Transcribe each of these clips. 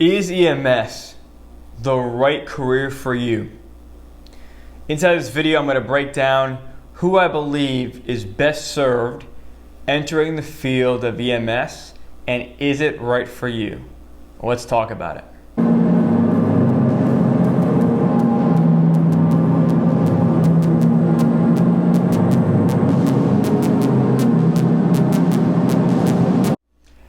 Is EMS the right career for you? Inside this video, I'm going to break down who I believe is best served entering the field of EMS, and is it right for you? Let's talk about it.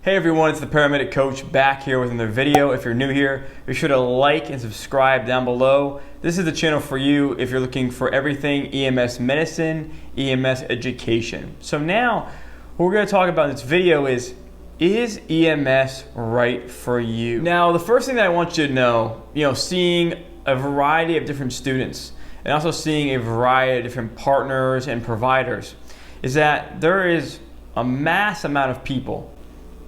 Hey everyone, it's the Paramedic Coach back here with another video. If you're new here, be sure to like and subscribe down below. This is the channel for you if you're looking for everything EMS medicine, EMS education. So now, what we're going to talk about in this video is EMS right for you? Now, the first thing that I want you to know, seeing a variety of different students and also seeing a variety of different partners and providers, is that there is a mass amount of people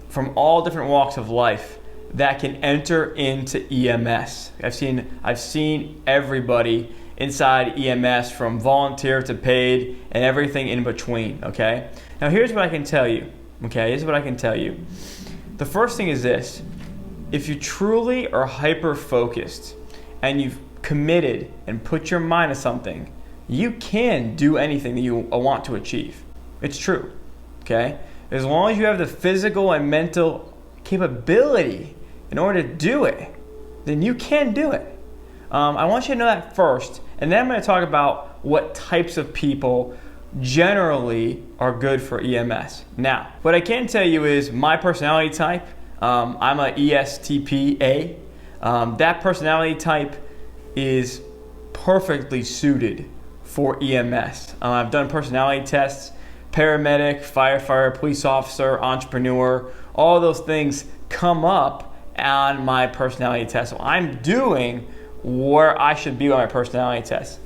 from all different walks of life that can enter into EMS. I've seen everybody inside EMS, from volunteer to paid and everything in between, okay? Now here's what I can tell you, okay? Here's what I can tell you. The first thing is this: if you truly are hyper-focused and you've committed and put your mind to something, you can do anything that you want to achieve. It's true, okay? As long as you have the physical and mental capability in order to do it, then you can do it. I want you to know that first, and then I'm going to talk about what types of people generally are good for EMS. Now, what I can tell you is my personality type, I'm an ESTP-A. That personality type is perfectly suited for EMS. I've done personality tests. Paramedic, firefighter, police officer, entrepreneur, all those things come up on my personality test. So I'm doing where I should be on my personality test.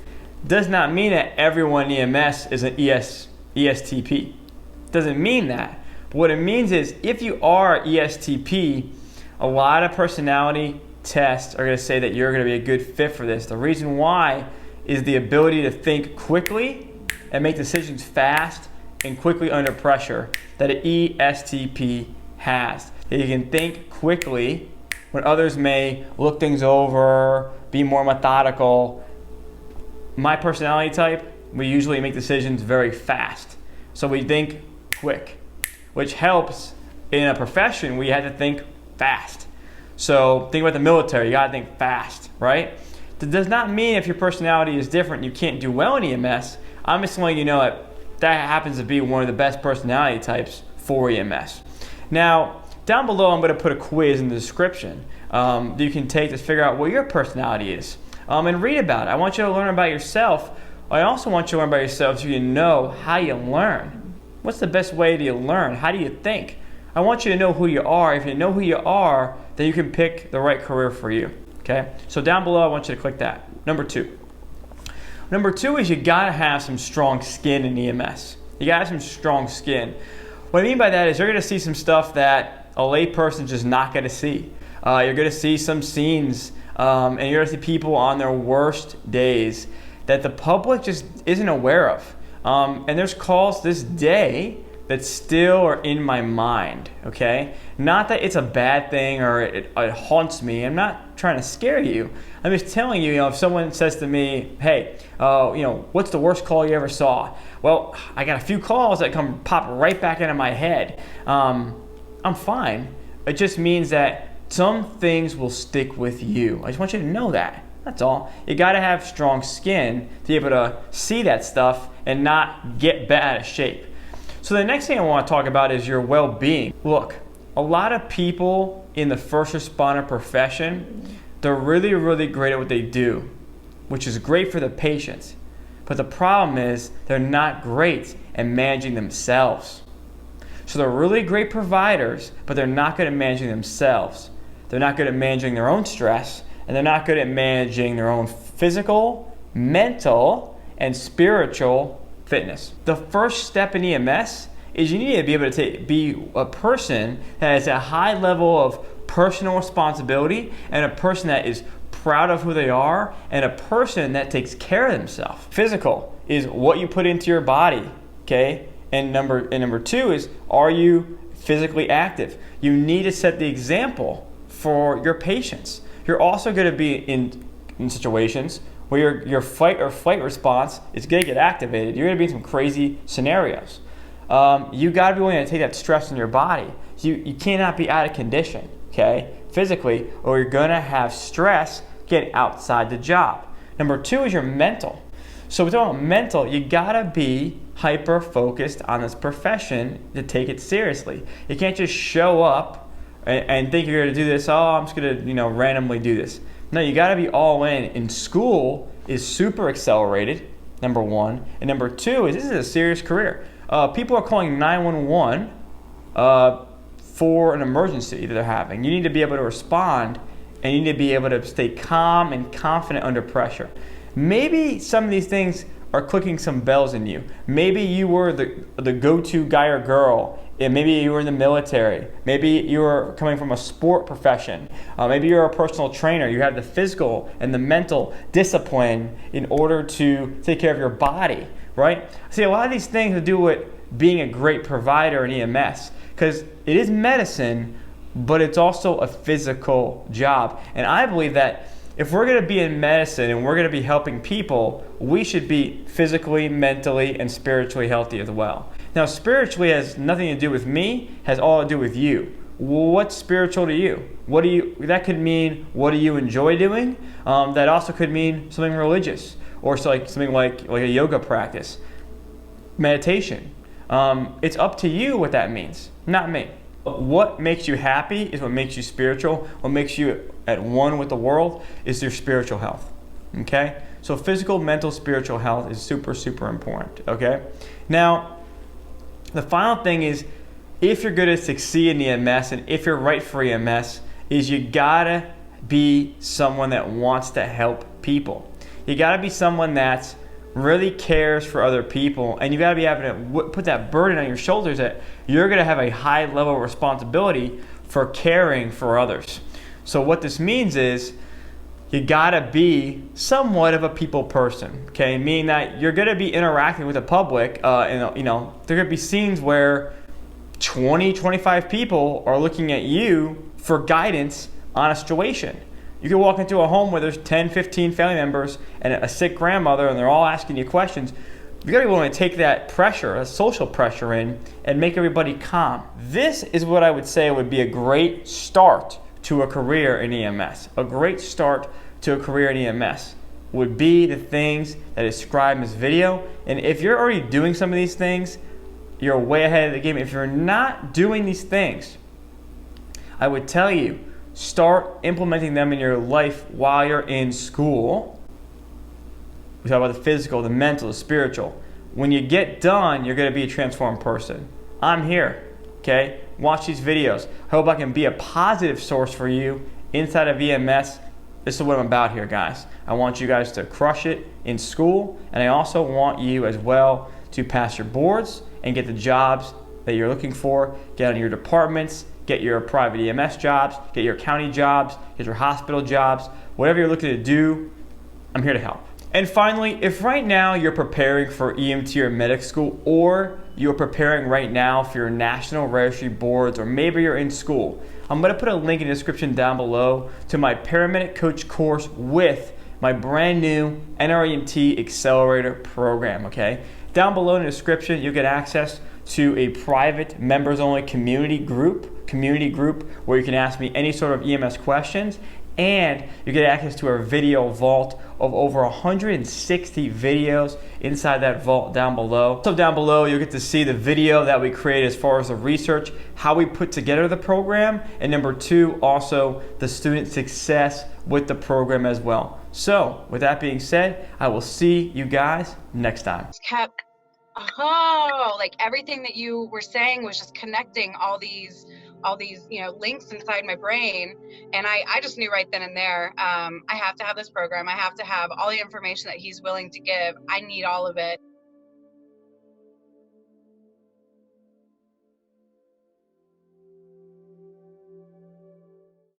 Does not mean that everyone in EMS is an ESTP. Doesn't mean that. But what it means is if you are ESTP, a lot of personality tests are going to say that you're going to be a good fit for this. The reason why is the ability to think quickly and make decisions fast and quickly under pressure that an ESTP has. That you can think quickly when others may look things over, be more methodical. My personality type, we usually make decisions very fast. So we think quick, which helps in a profession where you have to think fast. So think about the military, you gotta think fast, right? That does not mean if your personality is different, you can't do well in EMS. I'm just letting you know that happens to be one of the best personality types for EMS. Now, down below, I'm going to put a quiz in the description that you can take to figure out what your personality is and read about it. I want you to learn about yourself. I also want you to learn about yourself so you know how you learn. What's the best way to learn? How do you think? I want you to know who you are. If you know who you are, then you can pick the right career for you. Okay? So down below, I want you to click that. Number two. Number two is you gotta have some strong skin in EMS. You gotta have some strong skin. What I mean by that is you're gonna see some stuff that a layperson's just not gonna see. You're gonna see some scenes and you're gonna see people on their worst days that the public just isn't aware of. And there's calls this day that still are in my mind, okay? Not that it's a bad thing or it haunts me. I'm not trying to scare you. I'm just telling you, if someone says to me, hey, what's the worst call you ever saw? Well, I got a few calls that pop right back into my head. I'm fine. It just means that some things will stick with you. I just want you to know that. That's all. You gotta have strong skin to be able to see that stuff and not get bent out of shape. So the next thing I want to talk about is your well-being. Look, a lot of people in the first responder profession, they're really, really great at what they do, which is great for the patients. But the problem is they're not great at managing themselves. So they're really great providers, but they're not good at managing themselves. They're not good at managing their own stress, and they're not good at managing their own physical, mental, and spiritual fitness. The first step in EMS is you need to be able to be a person that has a high level of personal responsibility and a person that is proud of who they are and a person that takes care of themselves. Physical is what you put into your body, okay? And number two is, are you physically active? You need to set the example for your patients. You're also going to be in situations where your fight or flight response is going to get activated. You're going to be in some crazy scenarios. You got to be willing to take that stress in your body. You cannot be out of condition, okay, physically, or you're going to have stress get outside the job. Number two is your mental. So we're talking about mental. You got to be hyper focused on this profession to take it seriously. You can't just show up and think you're going to do this. Oh, I'm just going to randomly do this. No, you got to be all in. And school is super accelerated, number one. And number two is this is a serious career. People are calling 911 for an emergency that they're having. You need to be able to respond, and you need to be able to stay calm and confident under pressure. Maybe some of these things are clicking some bells in you. Maybe you were the go-to guy or girl, and maybe you were in the military. Maybe you were coming from a sport profession. Maybe you're a personal trainer. You have the physical and the mental discipline in order to take care of your body, right? See, a lot of these things to do with being a great provider in EMS, because it is medicine, but it's also a physical job. And I believe that if we're going to be in medicine and we're going to be helping people, we should be physically, mentally, and spiritually healthy as well. Now, spiritually has nothing to do with me, has all to do with you. What's spiritual to you? That could mean, what do you enjoy doing? That also could mean something religious, or something like a yoga practice, meditation. It's up to you what that means, not me. What makes you happy is what makes you spiritual. What makes you at one with the world is your spiritual health, okay? So physical, mental, spiritual health is super, super important, okay? Now, the final thing is, if you're going to succeed in EMS and if you're right for EMS, is you gotta be someone that wants to help people. You gotta be someone that's really cares for other people, and you got to be able to put that burden on your shoulders that you're going to have a high level of responsibility for caring for others. So what this means is you got to be somewhat of a people person, okay? Meaning that you're going to be interacting with the public, and there are going to be scenes where 20, 25 people are looking at you for guidance on a situation. You can walk into a home where there's 10, 15 family members and a sick grandmother, and they're all asking you questions. You got to be willing to take that pressure, that social pressure in, and make everybody calm. This is what I would say would be a great start to a career in EMS. A great start to a career in EMS would be the things that is described in this video. And if you're already doing some of these things, you're way ahead of the game. If you're not doing these things, I would tell you, start implementing them in your life while you're in school. We talk about the physical, the mental, the spiritual. When you get done, you're going to be a transformed person. I'm here, okay? Watch these videos. I hope I can be a positive source for you inside of EMS. This is what I'm about here, guys. I want you guys to crush it in school, and I also want you as well to pass your boards and get the jobs that you're looking for, get on your departments, get your private EMS jobs, get your county jobs, get your hospital jobs, whatever you're looking to do, I'm here to help. And finally, if right now you're preparing for EMT or medic school, or you're preparing right now for your national registry boards, or maybe you're in school, I'm going to put a link in the description down below to my Paramedic Coach course with my brand new NREMT Accelerator program, okay? Down below in the description, you'll get access to a private members-only community group where you can ask me any sort of EMS questions, and you get access to our video vault of over 160 videos inside that vault down below. So down below, you'll get to see the video that we created as far as the research, how we put together the program, and number two, also the student success with the program as well. So with that being said, I will see you guys next time. Like everything that you were saying was just connecting all these links inside my brain, and I just knew right then and there, I have to have this program. I have to have all the information that he's willing to give. I need all of it.